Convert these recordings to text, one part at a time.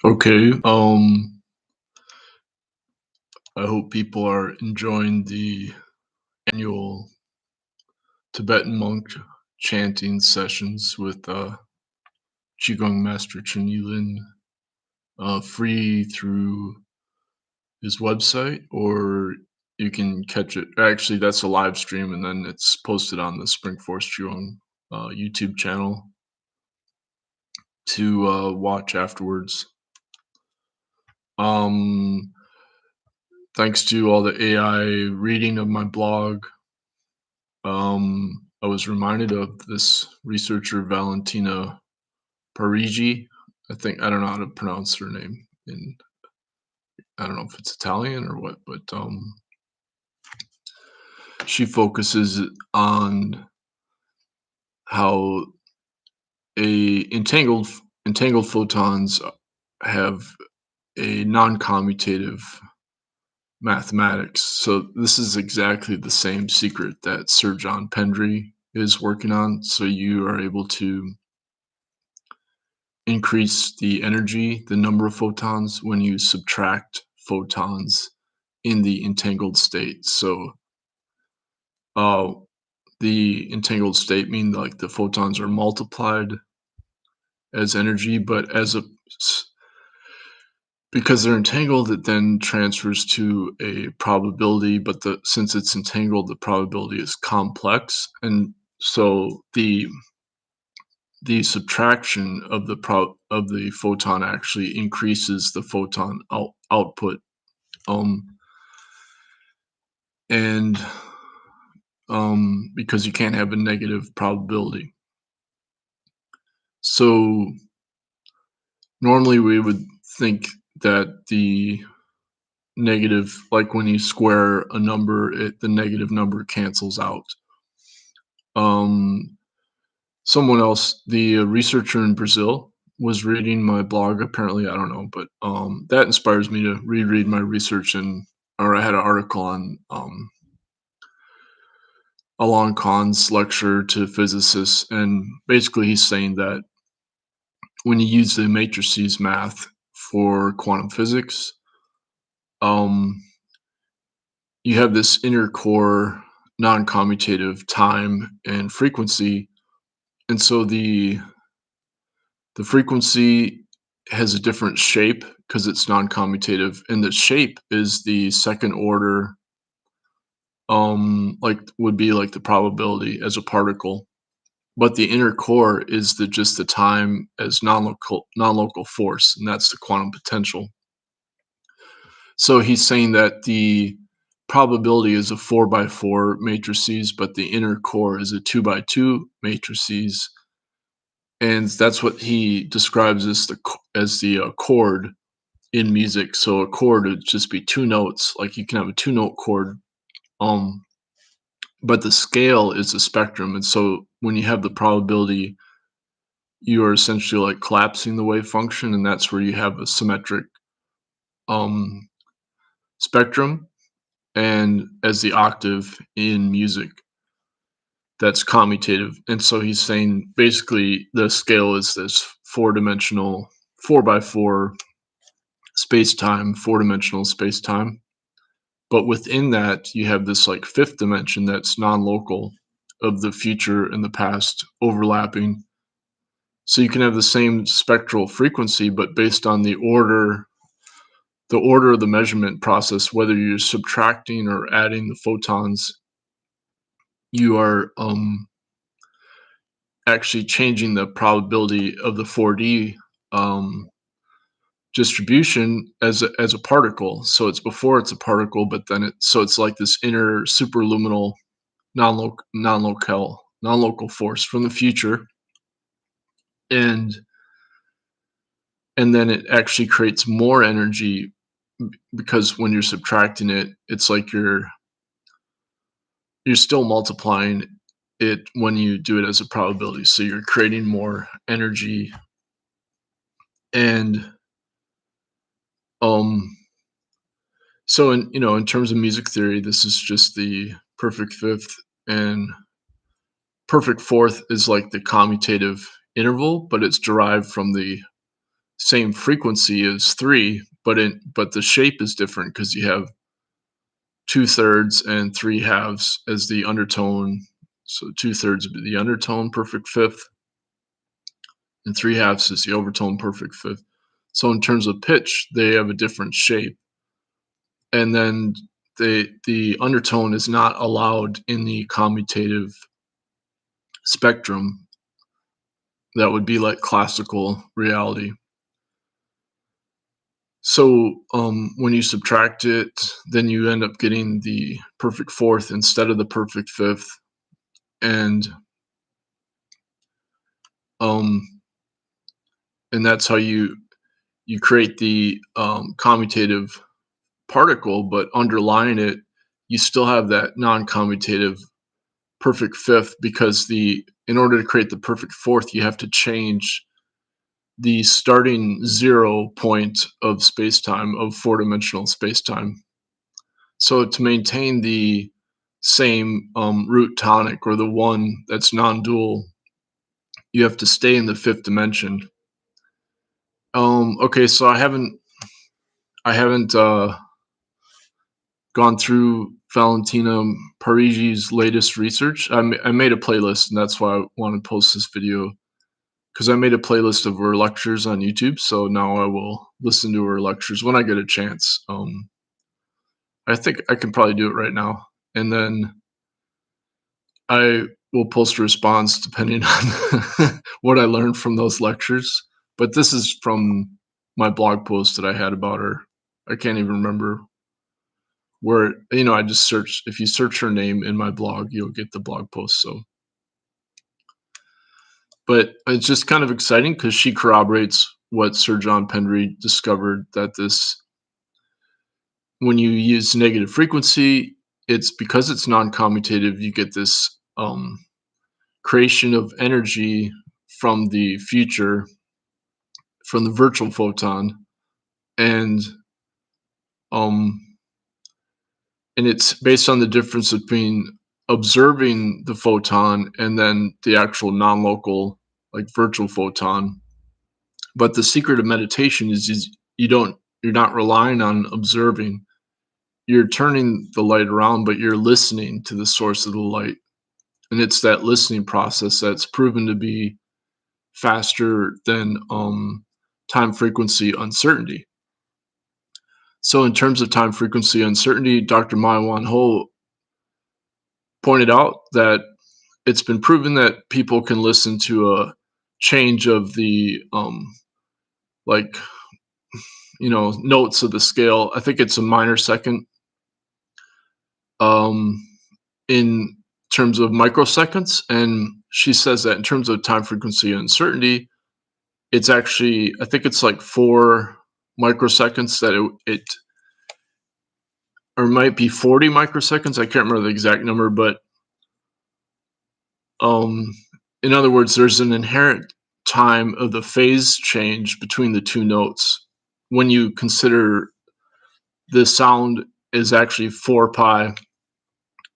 Okay. I hope people are enjoying the annual Tibetan monk chanting sessions with Qigong Master Chen Yulin, free through his website, or you can catch it. Actually, that's a live stream, and then it's posted on the Spring Force Qigong YouTube channel to watch afterwards. Um, Thanks to all the AI reading of my blog, I was reminded of this researcher, Valentina Parigi. I don't know how to pronounce her name, and I don't know if it's Italian or what, but she focuses on how a entangled photons have a non-commutative mathematics. So this is exactly the same secret that Sir John Pendry is working on. So you are able to increase the energy, the number of photons when you subtract photons in the entangled state. So, uh, the entangled state mean like the photons are multiplied as energy, but because they're entangled, it then transfers to a probability. But since it's entangled, the probability is complex, and so the subtraction of the photon actually increases the photon output, um and because you can't have a negative probability. So normally we would think that the negative, like when you square a number, the negative number cancels out. um Someone else, the researcher in Brazil, was reading my blog. Apparently, I don't know, but that inspires me to reread my research. Or I had an article on Alon Khan's lecture to physicists, and basically he's saying that when you use the matrices math for quantum physics, um, you have this inner core non-commutative time and frequency, and so the frequency has a different shape because it's non-commutative, and the shape is the second order, like would be like the probability as a particle, but the inner core is just the time as non-local force, and that's the quantum potential. So he's saying that the probability is a 4 by 4 matrices, but the inner core is a 2 by 2 matrices, and that's what he describes as the chord in music. So a chord would just be two notes, like you can have a two-note chord, um, but the scale is a spectrum, and so when you have the probability, you are essentially like collapsing the wave function, and that's where you have a symmetric um, spectrum. And as the octave in music, that's commutative. And so he's saying basically the scale is this four-dimensional, 4 by 4 space-time, four-dimensional space-time. But within that, you have this like fifth dimension that's non-local, of the future and the past overlapping. So you can have the same spectral frequency, but based on the order of the measurement process, whether you're subtracting or adding the photons, you are actually changing the probability of the 4D um, distribution as a particle. So it's before it's a particle, but then it's like this inner superluminal non-local force from the future, and then it actually creates more energy, because when you're subtracting it, it's like you're still multiplying it when you do it as a probability. So you're creating more energy, and um so in terms of music theory, this is just the perfect fifth, and perfect fourth is like the commutative interval, but it's derived from the same frequency as 3, but the shape is different because you have 2/3 and 3/2 as the undertone. So 2/3 would be the undertone perfect fifth, and 3/2 is the overtone perfect fifth. So in terms of pitch, they have a different shape. And then the undertone is not allowed in the commutative spectrum. That would be like classical reality. So when you subtract it, then you end up getting the perfect fourth instead of the perfect fifth, and um, and that's how you create the commutative particle. But underlying it, you still have that non-commutative perfect fifth, because the in order to create the perfect fourth, you have to change the starting 0 point of spacetime, of four-dimensional spacetime. So to maintain the same root tonic, or the one that's non-dual, you have to stay in the fifth dimension. Okay, so I haven't gone through Valentina Parigi's latest research. I made a playlist, and that's why I want to post this video, because I made a playlist of her lectures on YouTube. So now I will listen to her lectures when I get a chance. I think I can probably do it right now, and then I will post a response depending on what I learned from those lectures. But this is from my blog post that I had about her. I can't even remember where, I just searched. If you search her name in my blog, you'll get the blog post. So, but it's just kind of exciting because she corroborates what Sir John Pendry discovered, that when you use negative frequency, it's because it's non-commutative, you get this creation of energy from the future, from the virtual photon, and um and it's based on the difference between observing the photon and then the actual non-local, like virtual photon. But the secret of meditation is you're not relying on observing. You're turning the light around, but you're listening to the source of the light. And it's that listening process that's proven to be faster than time frequency uncertainty. So in terms of time frequency uncertainty, Dr. Mai Wan Ho pointed out that it's been proven that people can listen to a change of the like notes of the scale. I think it's a minor second um, in terms of microseconds, and she says that in terms of time frequency uncertainty, it's actually, I think it's like 4 microseconds that it or might be 40 microseconds. I can't remember the exact number, but um, in other words, there's an inherent time of the phase change between the two notes when you consider the sound is actually 4 pi.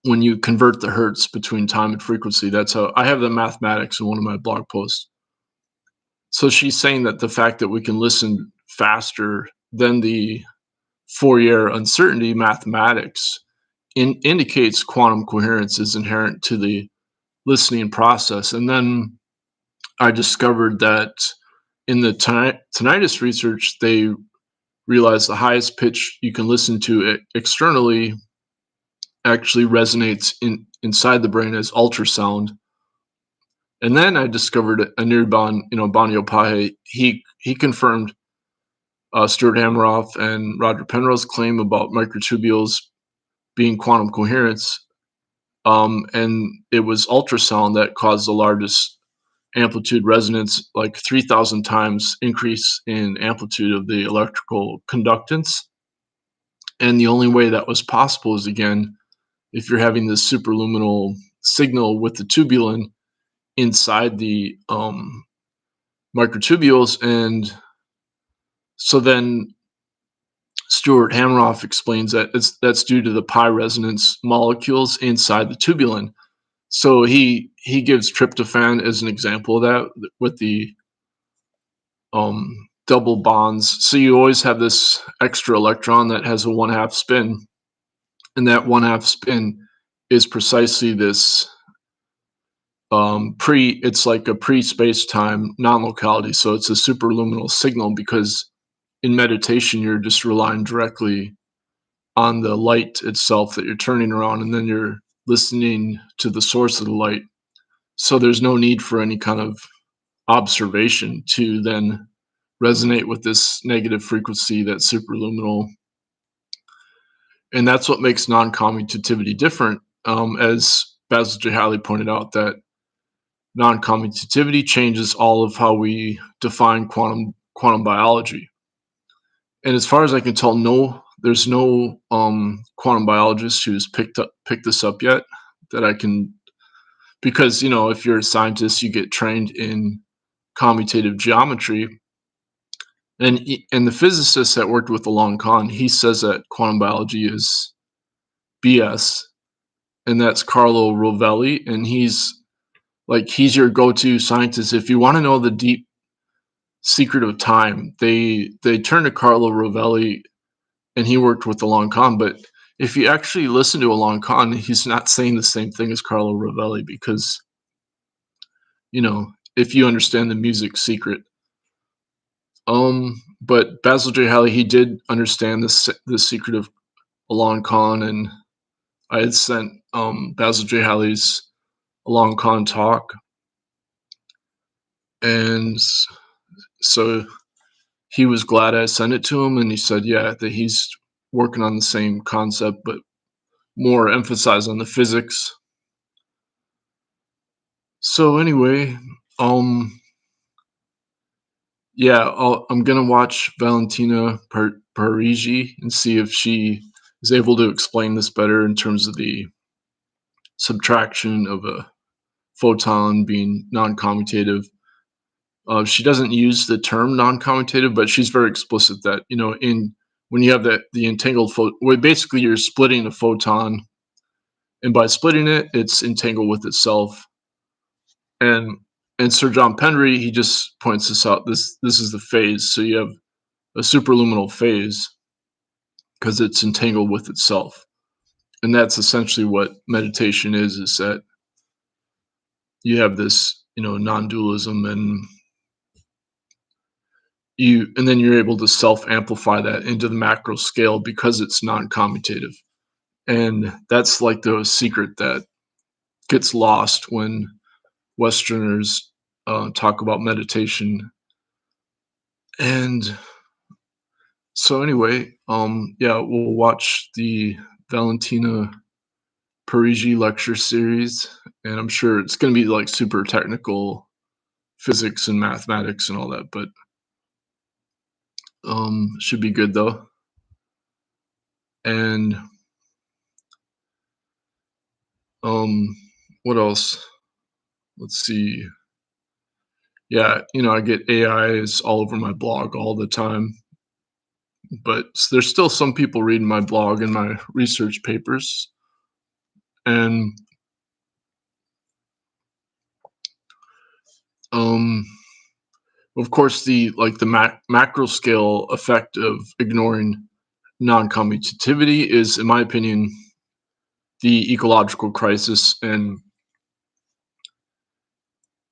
When you convert the hertz between time and frequency, that's how I have the mathematics in one of my blog posts. So she's saying that the fact that we can listen faster than the Fourier uncertainty mathematics indicates quantum coherence is inherent to the listening process. And then I discovered that in the tinnitus research, they realized the highest pitch you can listen to externally actually resonates inside the brain as ultrasound. And then I discovered Anirban, Banio Pai. He confirmed Stuart Hameroff and Roger Penrose's claim about microtubules being quantum coherence. And it was ultrasound that caused the largest amplitude resonance, like 3,000 times increase in amplitude of the electrical conductance. And the only way that was possible is, again, if you're having this superluminal signal with the tubulin inside the microtubules. And so then Stuart Hameroff explains that that's due to the pi resonance molecules inside the tubulin. So he gives tryptophan as an example of that, with the double bonds. So you always have this extra electron that has a 1/2 spin, and that 1/2 spin is precisely this it's like a pre-space-time non-locality. So it's a superluminal signal because in meditation you're just relying directly on the light itself that you're turning around, and then you're listening to the source of the light. So there's no need for any kind of observation to then resonate with this negative frequency, that superluminal. And that's what makes non-commutativity different. As Basil J. Haley pointed out, that non-commutativity changes all of how we define quantum biology. And as far as I can tell, there's no quantum biologist who's picked this up yet that I can, because if you're a scientist, you get trained in commutative geometry, and the physicist that worked with the long con, he says that quantum biology is BS, and that's Carlo Rovelli, and he's your go-to scientist if you want to know the deep secret of time. They turn to Carlo Rovelli, and he worked with the long con. But if you actually listen to a long con, he's not saying the same thing as Carlo Rovelli, because if you understand the music secret. But Basil J. Haley, he did understand the secret of a long con, and I had sent Basil J. Haley's a long con talk, and so he was glad I sent it to him, and he said, yeah, that he's working on the same concept, but more emphasize on the physics. So anyway, yeah, I'm gonna watch Valentina Parigi and see if she is able to explain this better in terms of the subtraction of a photon being non-commutative. She doesn't use the term non-commutative, but she's very explicit that in when you have the entangled well, basically you're splitting a photon, and by splitting it, it's entangled with itself. And Sir John Pendry, he just points this out. This is the phase. So you have a superluminal phase because it's entangled with itself, and that's essentially what meditation is. Is that you have this non-dualism, and then you're able to self-amplify that into the macro scale because it's non-commutative. And that's like the secret that gets lost when Westerners talk about meditation. And so anyway, yeah, we'll watch the Valentina Parigi lecture series, and I'm sure it's going to be like super technical physics and mathematics and all that, but should be good though. And what else? Let's see. Yeah, I get AIs all over my blog all the time, but there's still some people reading my blog and my research papers. And of course, the macro scale effect of ignoring non-commutativity is, in my opinion, the ecological crisis, and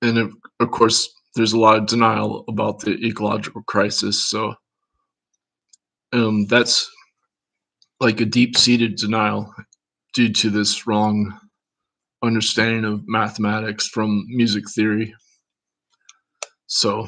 of course, there's a lot of denial about the ecological crisis. So that's like a deep-seated denial due to this wrong understanding of mathematics from music theory. So